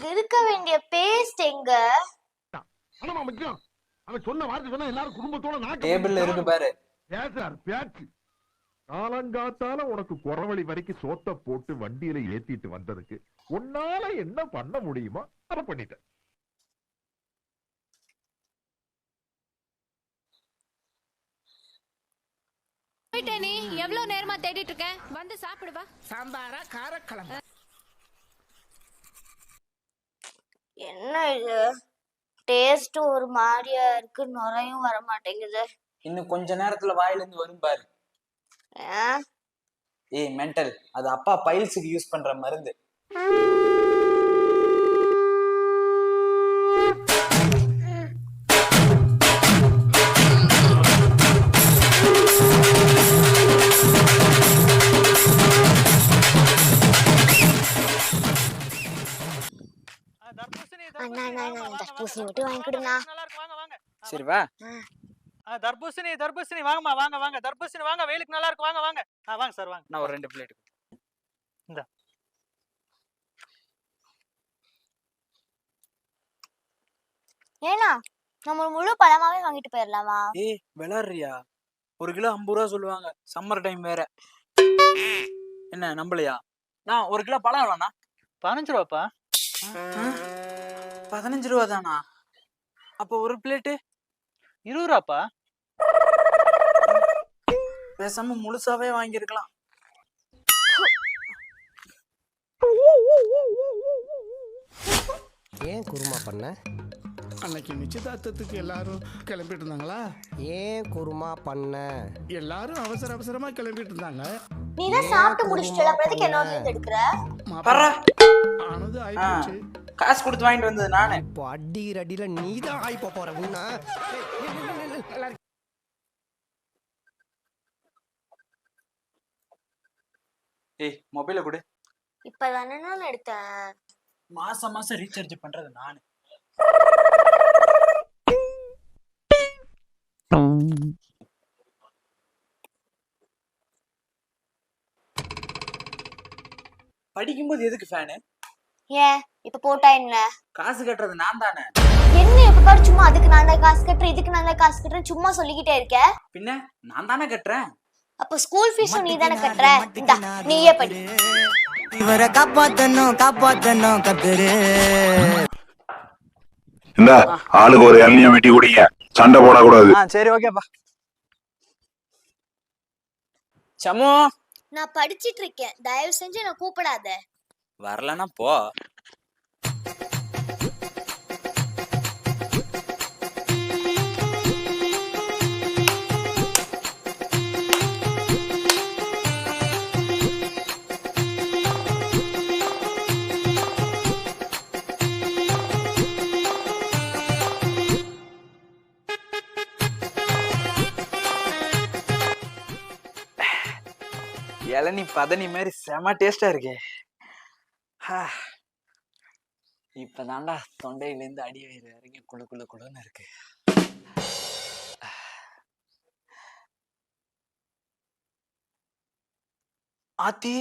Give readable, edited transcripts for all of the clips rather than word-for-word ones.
அங்க இருக்க வேண்டிய பேஸ்ட் எங்க? அண்ணா முக்கியம். அவன் சொன்ன வார்த்தை சொன்னா எல்லாரும் குடும்பத்தோட நாக்கு டேபிள்ல இருக்கு பாரு. பேசார் பேச்சு. காலங்காத்தால உனக்கு குறவழி வரைக்கும் சோத்த போட்டு வண்டியில ஏத்திட்டு வந்ததுக்கு உன்னால என்ன பண்ண முடியுமோ அதை பண்ணிட்டேன். நீ எவ்வளவு நேரமா தேடிட்டு இருக்க? வந்து சாப்பிடுவா. சாம்பாரா காரக்குழம்பு? என்ன இது? டேஸ்ட் ஒரு மாதிரியா இருக்கு, நுரையும் வர மாட்டேங்குது. இன்னும் கொஞ்ச நேரத்துல வாயில இருந்து வரும் பாரு. ஏய் மென்டல், அது அப்பா பைல்ஸுக்கு யூஸ் பண்ற மருந்து. தர்பூசணி மட்டும் வாங்கிடுண்ணா. சரி வா. தர்பூசணி தர்பூசணி வாங்கம்மா, வாங்க வாங்க. தர்பூசணி வாங்க, வெயிலுக்கு நல்லா இருக்கு. வாங்க வாங்க. வாங்க சார் வாங்க. நான் ஒரு 2 பிளேட். இந்த ஏனா நம்ம முழு பழமாவே வாங்கிட்டு போயிடலாமா? ஏய் விளையாடுறியா? 1 கிலோ 50 ரூபா சொல்லுவாங்க, சம்மர் டைம் வேற. என்ன நம்பலையா? நான் 1 கிலோ பழம் எவ்வளோண்ணா? 15 ரூபாப்பா. 15 ரூபா தானா? அப்போ ஒரு பிளேட்டு 20 ரூபாப்பா. பேசாம முழுசாவே வாங்கியிருக்கலாம். ஏன் குருமா பண்ண? அன்னைக்கு நிச்சயதார்த்தத்துக்கு எல்லாரும் கிளம்பிட்டு இருந்தாங்களா? ஏன் குருமா பண்ண? எல்லாரும் அவசர அவசரமா கிளம்பிட்டு இருந்தாங்க. நீ தான் சாப்பிட்டு முடிச்சிட்டல, அப்புறத்துக்கு என்ன வந்து எடுக்கற? பரா ஆனது ஆயிடுச்சு. காசு கொடுத்து வாங்கிட்டு வந்தது நானு. இப்போ அடிக்கிற அடியில நீதான் ஆயி போற உன்ன. ஏய் மொபைல கொடு. இப்பதானே நான் எடுத்தேன். மாசம் மாசம் ரீசார்ஜ் பண்றது நானு. படிக்கும்போது எதுக்கு ஃபேனு? ஏன் இப்ப போட்டா என்ன? காசு கட்டுறது நான் தானே. என்ன இப்ப பாரு, சும்மா அதுக்கு நான் தான் காசு கட்டுறேன், இதுக்கு நான் தான் காசு கட்டுறேன் சும்மா சொல்லிக்கிட்டே இருக்க. பின்ன நான் தானே கட்டுறேன். அப்ப ஸ்கூல் ஃபீஸும் நீ தானே கட்டுற. இந்தா நீயே படி. இவரை காப்பாத்தணும் காப்பாத்தணும் கத்துரு. இந்த ஆளுக்கு ஒரு இளநியை வெட்டி குடிங்க, சண்டை போடக்கூடாது. சரி ஓகேப்பா. சமு, நான் படிச்சிட்டு இருக்கேன், தயவு செஞ்சு நான் கூப்பிடாத. வரலன்னா போ. இளநீ பதனி மாதிரி செம டேஸ்டா இருக்கே. இப்பதான்டா தொண்டையில இருந்து அடி வயிறு இறங்கி குளு குளு குளுன்னு இருக்கு. ஆத்தி,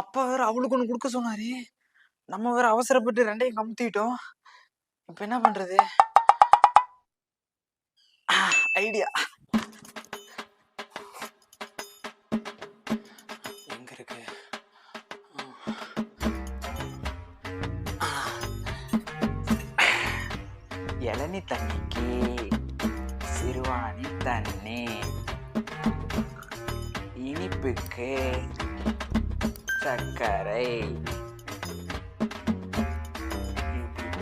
அப்பா வேற அவளுக்கு ஒண்ணு கொடுக்க சொன்னாரு. நம்ம வேற அவசரப்பட்டு 2ஐயும் கமுத்திட்டோம். இப்ப என்ன பண்றது? ஐடியா. இளநீ தண்ணிக்கு சிறுவாணி தண்ணி, இனிப்புக்கு சர்க்கரை,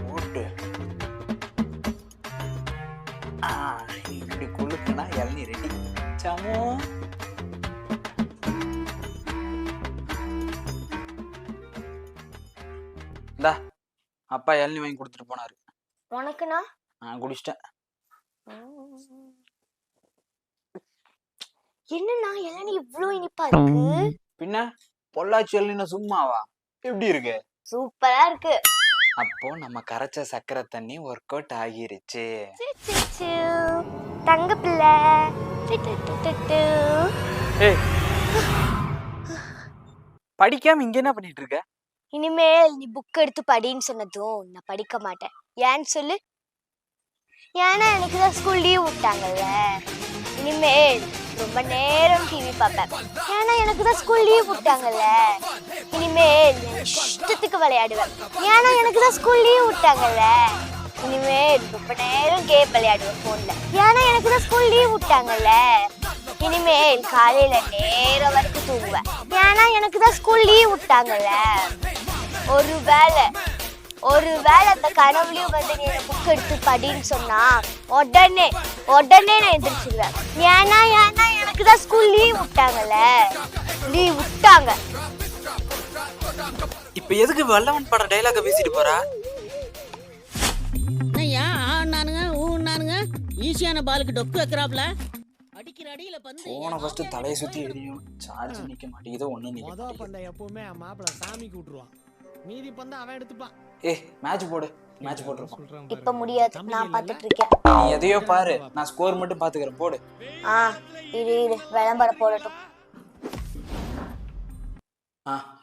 போட்டு இப்படி குளுக்குனா இளநீ ரெடி. சமோ, இந்தா அப்பா இளநீ வாங்கி கொடுத்துட்டு போனாரு. உனக்குனா? குடிச்சிட்டேன். என்னன்னா இளநீ இவ்ளோ இனிப்பா இருக்கு? பின்ன பொள்ளாச்சி இளநீ சும்மாவா? எப்படி இருக்கு? சூப்பரா இருக்கு. அப்போ நம்ம கரைச்ச சக்கரை தண்ணி ஒர்க் அவுட் ஆகிருச்சு. தங்க பிள்ளை. படிக்காம இங்க என்ன பண்ணிட்டு இருக்க? இனிமேல் நீ புக் எடுத்து படின்னு சொன்னதும் நான் படிக்க மாட்டேன். ஏன்னு சொல்லு. ஏன்னா எனக்கு தான் ஸ்கூல் லீவ் விட்டாங்கல்ல. இனிமேல் ரொம்ப நேரம் டிவி பார்ப்பேன். ஏன்னா எனக்கு தான் ஸ்கூல் லீவ் விட்டாங்கல்ல. இனிமேல் இஷ்டத்துக்கு விளையாடுவேன். ஏன்னா எனக்கு தான் ஸ்கூல் லீவ் விட்டாங்கல்ல. இனிமேல் ரொம்ப நேரம் கேம் விளையாடுவேன் போன்ல. ஏன்னா எனக்கு தான் ஸ்கூல் லீவ் விட்டாங்கல்ல. இனிமேல் காலையில நேரம் வரைக்கும் தூங்குவேன். ஏன்னா எனக்கு தான் ஸ்கூல் லீவ் விட்டாங்கல்ல. ஒருவேளை அந்த கனவுலயும் வந்து நீ எனக்கு புக் எடுத்து படின்னு சொன்னா உடனே நான் எந்திரிச்சிருவேன். ஏன்னா எனக்கு தான் ஸ்கூல் லீவ் விட்டாங்கல்ல. லீவ் விட்டாங்க. இப்ப எதுக்கு வல்லவன் பட டைலாக பேசிட்டு போறா? ஈஸியான பாலுக்கு டொக்கு வைக்கிறாப்ல. அடிக்கிற அடியில பந்து போன ஃபர்ஸ்ட் தலையை சுத்தி எரியும். சார்ஜ் நிக்க மாட்டேங்குதோ ஒண்ணு நிக்க மொத மாட்டேங்குது. பந்த எப்பவுமே மாப்பிள சாமிக்கு விட்டுருவான். மீதி பந்த அவன் எடுத்துப்பான். மேட்ச் போடு. மேட்ச் போட்டுருப்போம். இப்ப முடியாது, நான் பாத்துட்டு இருக்கேன். நீ எதையோ பாரு, நான் ஸ்கோர் மட்டும் பாத்துக்கிறேன். போடு. இரு விளம்பரம் போடட்டும்.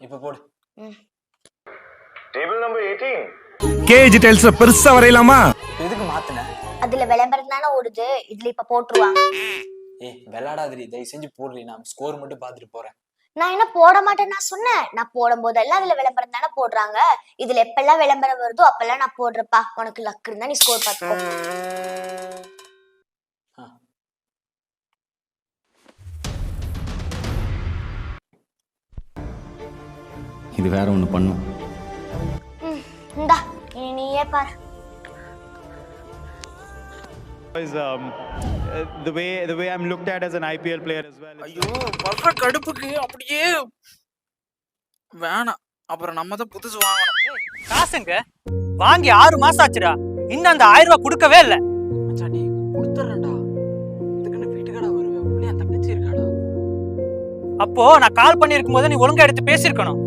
இப்ப போடு. டேபிள் நம்பர் 18 கேஜி டைல்ஸ் பெருசா வரையலாமா? எதுக்கு மாத்துன? அதுல விளம்பரம் தானே ஓடுது, இதுல இப்ப போட்டுருவாங்க. விளையாடாதீ, தயவு செஞ்சு போடுறீ. நான் ஸ்கோர் மட்டும் பாத்துட்டு போறேன். நான் என்ன போட மாட்டேன் நான் சொன்னேன். நான் போடும் போதெல்லாம் அதுல விளம்பரம் தானே போடுறாங்க. இதுல எப்பெல்லாம் விளம்பரம் வருதோ அப்பெல்லாம் நான் போடுறப்பா. உனக்கு லக் இருந்தா நீ ஸ்கோர் பார்த்துக்கோ. இது வேற ஒண்ணு பண்ணும். இந்தா இனி நீயே பாரு. the way I'm looked at as an IPL player as well. ஐயோ, வர்ற கடுப்புக்கு அப்படியே வேணாம். அப்புறம் நம்ம தான் புதுசு வாங்கணும். காசுங்க வாங்கி 6 மாசம் ஆச்சுடா. இன்னும் அந்த 1000 ரூபாய் கொடுக்கவே இல்ல. மச்சான் கொடுத்துறேன்டா. இதுக்குன்னு வீட்டுக்கடா வருவேன். உள்ளே அந்த தங்கச்சி இருக்காடா. அப்போ நான் கால் பண்ணி இருக்கும்போது நீ ஒழுங்கா எடுத்து பேசியிருக்கணும்.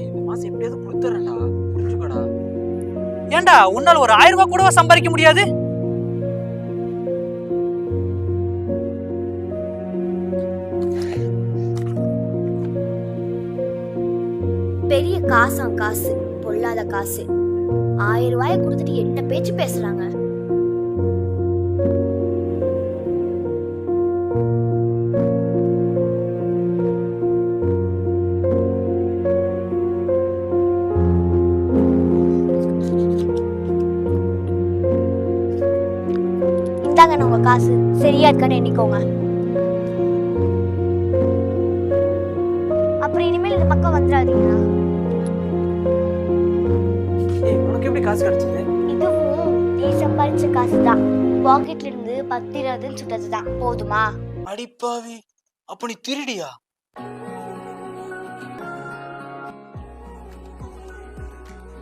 இந்த மாசம் எப்படியாவது கொடுத்துறேன்டா. புரிஞ்சுக்கடா. ஏன்டா உன்னால ஒரு 1000 ரூபாய் கூடவா சம்பாதிக்க முடியாது? பெரிய காசு பொல்லாத காசு. 1000 ரூபாயை கொடுத்துட்டு என்ன பேச்சு பேசுறாங்க. இந்தாங்க உங்க காசு. சரியா இருக்கான்னு எண்ணிக்கோங்க. அப்புறம் இனிமேல் இந்த பக்கம் வந்துடாதீங்களா. உனக்கு எப்படி காசு கிடைச்சது? இதுவும் நீ சம்பாதிச்ச காசுதான். பாக்கெட்ல இருந்து 10 20 சுட்டதுதான். போதுமா? அடிப்பாவி, அப்ப நீ திருடியா?